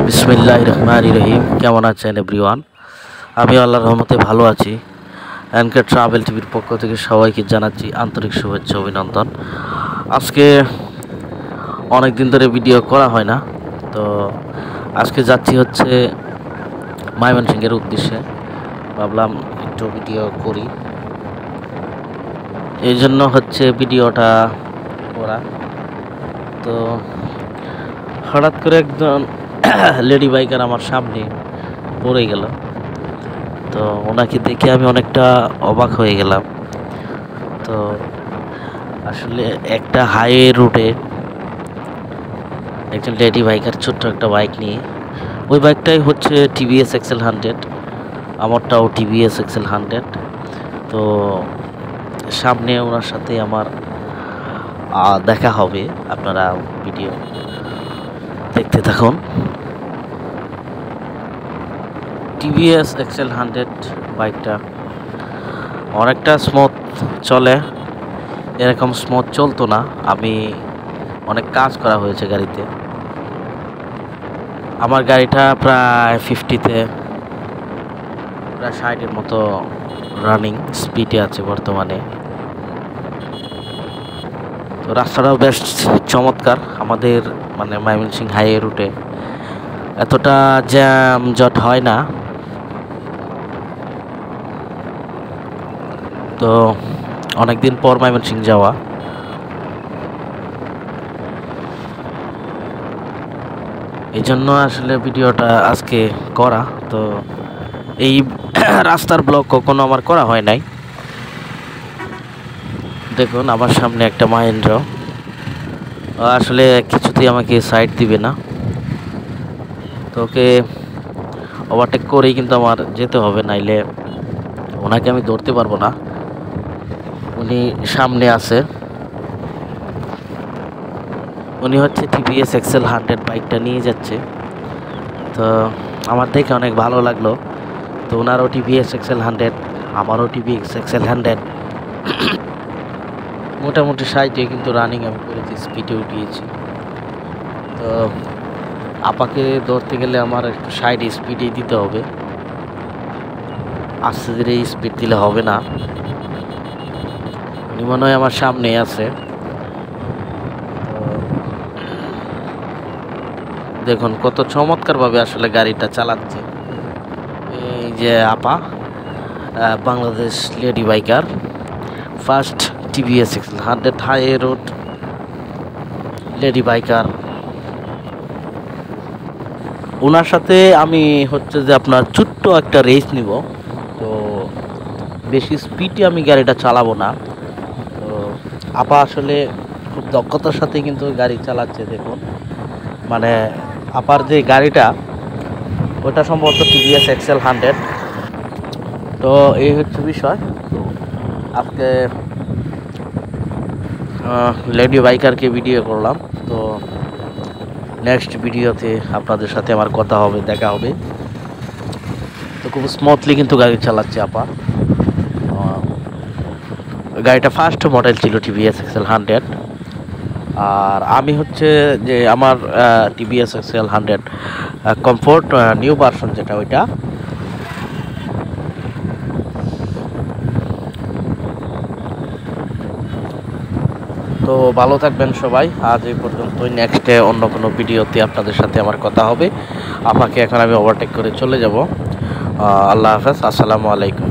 বিসমিল্লাহির রহমানির রহিম। কেমন আছেন এভরিওয়ান? আমি আল্লাহর রহমতে ভালো আছি। এনকে ট্রাভেল টিভির পক্ষ থেকে সবাইকে জানাচ্ছি আন্তরিক শুভেচ্ছা অভিনন্দন। আজকে অনেক দিন ধরে ভিডিও করা হয় না, তো আজকে যাচ্ছি হচ্ছে ময়মনসিংহের উদ্দেশ্যে। ভাবলাম একটু ভিডিও করি, এই জন্য হচ্ছে ভিডিওটা করা। তো হঠাৎ করে একজন লেডি বাইকার আমার সামনে পড়ে গেল, তো ওনাকে দেখে আমি অনেকটা অবাক হয়ে গেলাম। তো আসলে একটা হাইওয়ে রুটে একজন লেডি বাইকার ছোট্ট একটা বাইক নিয়ে, ওই বাইকটাই হচ্ছে টিভিএস এক্সেল 100, আমারটাও টিভিএস এক্সেল 100। তো সামনে ওনার সাথে আমার দেখা হবে, আপনারা ভিডিও দেখতে থাকুন। টিভিএস এক্সেল 100 বাইকটা অনেকটা স্মুথ চলে, এরকম স্মুথ চলতো না। আমি অনেক কাজ করা হয়েছে গাড়িতে। আমার গাড়িটা প্রায় 50-তে, প্রায় 60-এর মতো রানিং স্পিডে আছে বর্তমানে। তো রাস্তাটাও বেশ চমৎকার। আমাদের মানে ময়মনসিংহ হাইওয়ে রুটে এতটা জ্যাম জট হয় না। তো অনেকদিন পর ময়মনসিংহ যাওয়া, এই জন্য আসলে ভিডিওটা আজকে করা। তো এই রাস্তার ব্লগ কখনো আমার করা হয় নাই। দেখুন আমার সামনে একটা মাহেন্দ্র, আসলে কিছুতেই আমাকে সাইড দিবে না। তো ওকে ওভারটেক করেই কিন্তু আমার যেতে হবে, নাইলে ওনাকে আমি ধরতে পারবো না। উনি সামনে আছে, উনি হচ্ছে টিভিএস এক্সেল 100 বাইকটা নিয়ে যাচ্ছে। তো আমার দেখে অনেক ভালো লাগলো। তো ওনারও টিভিএস এক্সেল 100, আমারও টিভিএস এক্সেল 100। মোটামুটি 60-এ কিন্তু রানিং আমি করেছি, স্পিডে উঠিয়েছি। তো আপাকে ধরতে গেলে আমার একটু 60 স্পিডেই দিতে হবে, আস্তে ধীরে স্পিড দিলে হবে না। উনি মনে হয় আমার সামনেই আছে। দেখুন কত চমৎকারভাবে আসলে গাড়িটা চালাচ্ছে এই যে আপা, Bangladesh lady biker, first TVS Excel 100 highway road lady biker. ওনার সাথে আমি হচ্ছে যে আপনার ছোট্ট একটা রেস নিব। তো বেশি স্পিডে আমি গাড়িটা চালাবো না। তো আপা আসলে খুব দক্ষতার সাথে কিন্তু গাড়ি চালাচ্ছে। দেখুন মানে আপার যে গাড়িটা, ওটা সম্ভবত টিভিএস এক্সেল 100। তো এই হচ্ছে বিষয়। আজকে লেডি বাইকারকে ভিডিও করলাম। তো নেক্সট ভিডিওতে আপনাদের সাথে আমার কথা হবে, দেখা হবে। তো খুব স্মুথলি কিন্তু গাড়ি চালাচ্ছে আপা। গাড়িটা ফার্স্ট মডেল ছিল টিভিএস এক্সেল 100। আর আমি হচ্ছে যে আমার TVS Excel 100 comfort new version যেটা, ওইটা। তো ভালো থাকবেন সবাই। আজ এই পর্যন্তই। নেক্সটে অন্য কোনো ভিডিওতে আপনাদের সাথে আমার কথা হবে। আপনাকে এখন আমি ওভারটেক করে চলে যাব। আল্লাহ হাফেজ, আসসালামু আলাইকুম।